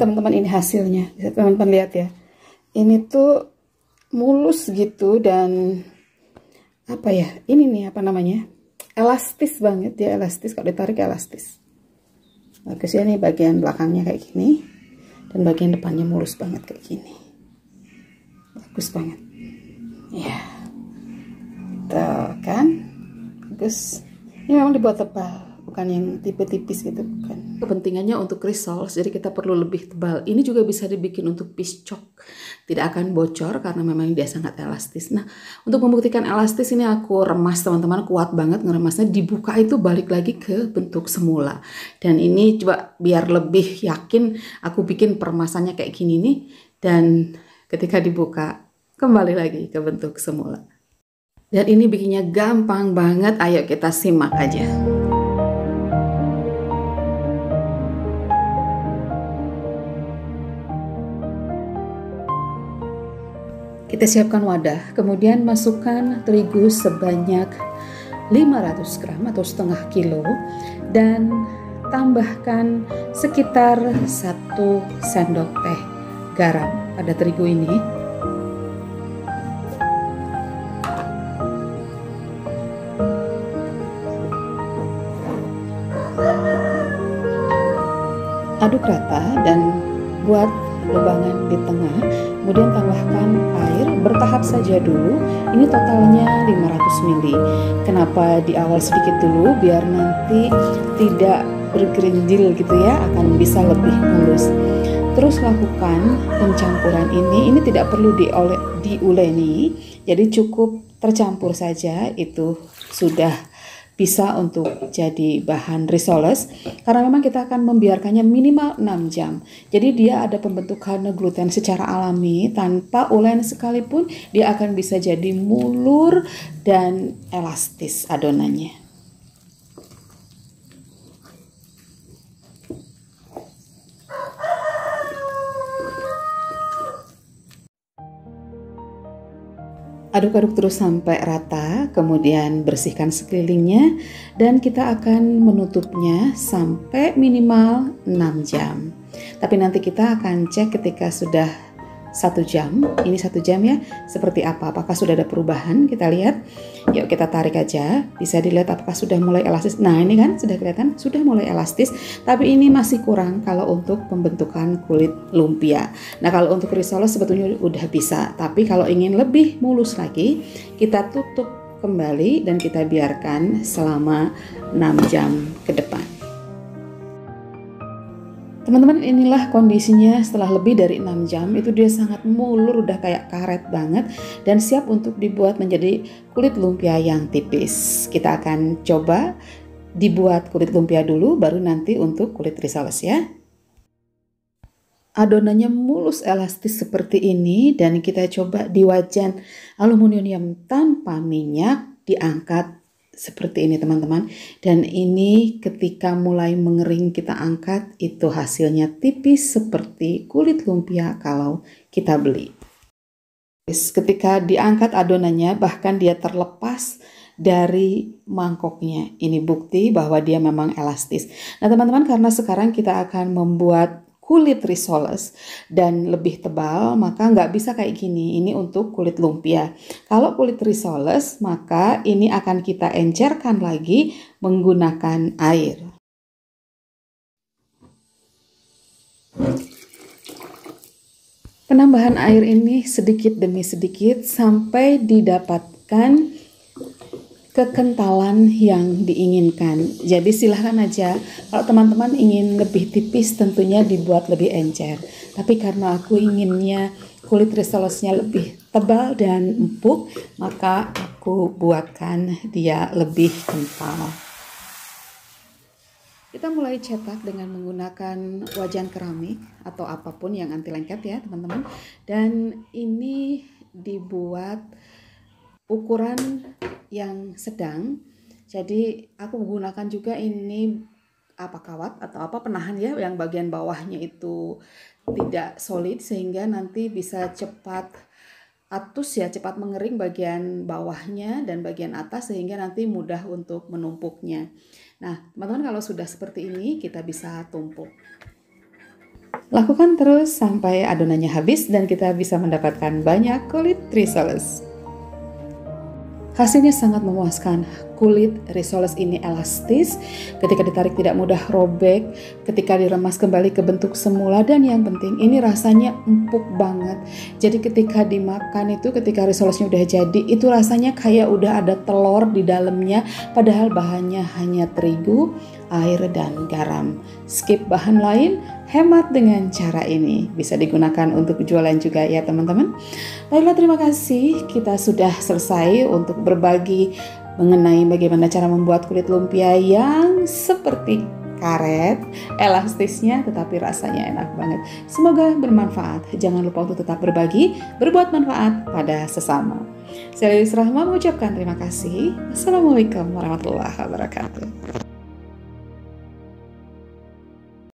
teman-teman, ini hasilnya. Bisa teman-teman lihat ya. Ini tuh mulus gitu dan apa ya? Ini nih apa namanya? Elastis banget ya, elastis. Kalau ditarik elastis. Bagus ya, nih bagian belakangnya kayak gini dan bagian depannya mulus banget kayak gini. Bagus banget. Ya. Tuh kan? Bagus. Ini memang dibuat tebal. Bukan yang tipe tipis gitu, bukan. Kepentingannya untuk risol, jadi kita perlu lebih tebal. Ini juga bisa dibikin untuk piscok, tidak akan bocor karena memang dia sangat elastis. Nah, untuk membuktikan elastis ini aku remas teman-teman, kuat banget ngeremasnya. Dibuka itu balik lagi ke bentuk semula. Dan ini coba biar lebih yakin, aku bikin peremasannya kayak gini nih. Dan ketika dibuka kembali lagi ke bentuk semula. Dan ini bikinnya gampang banget. Ayo kita simak aja. Kita siapkan wadah, kemudian masukkan terigu sebanyak 500 gram atau setengah kilo dan tambahkan sekitar 1 sendok teh garam pada terigu ini. Aduk rata dan buat lubangan di tengah, kemudian tambahkan air bertahap saja dulu. Ini totalnya 500 ml. Kenapa di awal sedikit dulu? Biar nanti tidak bergerindil gitu ya, akan bisa lebih mulus. Terus lakukan pencampuran ini tidak perlu diuleni, jadi cukup tercampur saja, itu sudah bisa untuk jadi bahan risoles, karena memang kita akan membiarkannya minimal 6 jam. Jadi dia ada pembentukan gluten secara alami, tanpa ulen sekalipun dia akan bisa jadi mulur dan elastis adonannya. Aduk-aduk terus sampai rata, kemudian bersihkan sekelilingnya dan kita akan menutupnya sampai minimal 6 jam. Tapi nanti kita akan cek ketika sudah 1 jam, ini 1 jam ya, seperti apa, apakah sudah ada perubahan, kita lihat. Yuk kita tarik aja, bisa dilihat apakah sudah mulai elastis. Nah ini kan sudah kelihatan, sudah mulai elastis, tapi ini masih kurang kalau untuk pembentukan kulit lumpia. Nah kalau untuk risoles sebetulnya udah bisa, tapi kalau ingin lebih mulus lagi, kita tutup kembali dan kita biarkan selama 6 jam ke depan. Teman-teman, inilah kondisinya setelah lebih dari 6 jam, itu dia sangat mulur, udah kayak karet banget dan siap untuk dibuat menjadi kulit lumpia yang tipis. Kita akan coba dibuat kulit lumpia dulu, baru nanti untuk kulit risoles ya. Adonannya mulus elastis seperti ini dan kita coba di wajan aluminium tanpa minyak, diangkat seperti ini teman-teman. Dan ini ketika mulai mengering kita angkat, itu hasilnya tipis seperti kulit lumpia kalau kita beli. Ketika diangkat adonannya, bahkan dia terlepas dari mangkoknya. Ini bukti bahwa dia memang elastis. Nah teman-teman, karena sekarang kita akan membuat kulit risoles dan lebih tebal, maka nggak bisa kayak gini. Ini untuk kulit lumpia. Kalau kulit risoles, maka ini akan kita encerkan lagi menggunakan air. Penambahan air ini sedikit demi sedikit sampai didapatkan kekentalan yang diinginkan. Jadi silahkan aja, kalau teman-teman ingin lebih tipis tentunya dibuat lebih encer. Tapi karena aku inginnya kulit risolesnya lebih tebal dan empuk, maka aku buatkan dia lebih kental. Kita mulai cetak dengan menggunakan wajan keramik atau apapun yang anti lengket ya teman-teman. Dan ini dibuat ukuran yang sedang, jadi aku menggunakan juga ini kawat atau penahan ya, yang bagian bawahnya itu tidak solid sehingga nanti bisa cepat atus ya, cepat mengering bagian bawahnya dan bagian atas sehingga nanti mudah untuk menumpuknya. Nah teman-teman, kalau sudah seperti ini kita bisa tumpuk. Lakukan terus sampai adonannya habis dan kita bisa mendapatkan banyak kulit risoles. Hasilnya sangat memuaskan. Kulit risoles ini elastis, ketika ditarik tidak mudah robek, ketika diremas kembali ke bentuk semula, dan yang penting ini rasanya empuk banget. Jadi ketika dimakan itu, ketika risolesnya udah jadi, itu rasanya kayak udah ada telur di dalamnya, padahal bahannya hanya terigu, air, dan garam. Skip bahan lain, hemat dengan cara ini. Bisa digunakan untuk jualan juga ya teman-teman. Baiklah, terima kasih. Kita sudah selesai untuk berbagi mengenai bagaimana cara membuat kulit lumpia yang seperti karet, elastisnya tetapi rasanya enak banget. Semoga bermanfaat. Jangan lupa untuk tetap berbagi, berbuat manfaat pada sesama. Saya Lilis Rahma mengucapkan terima kasih. Assalamualaikum warahmatullahi wabarakatuh.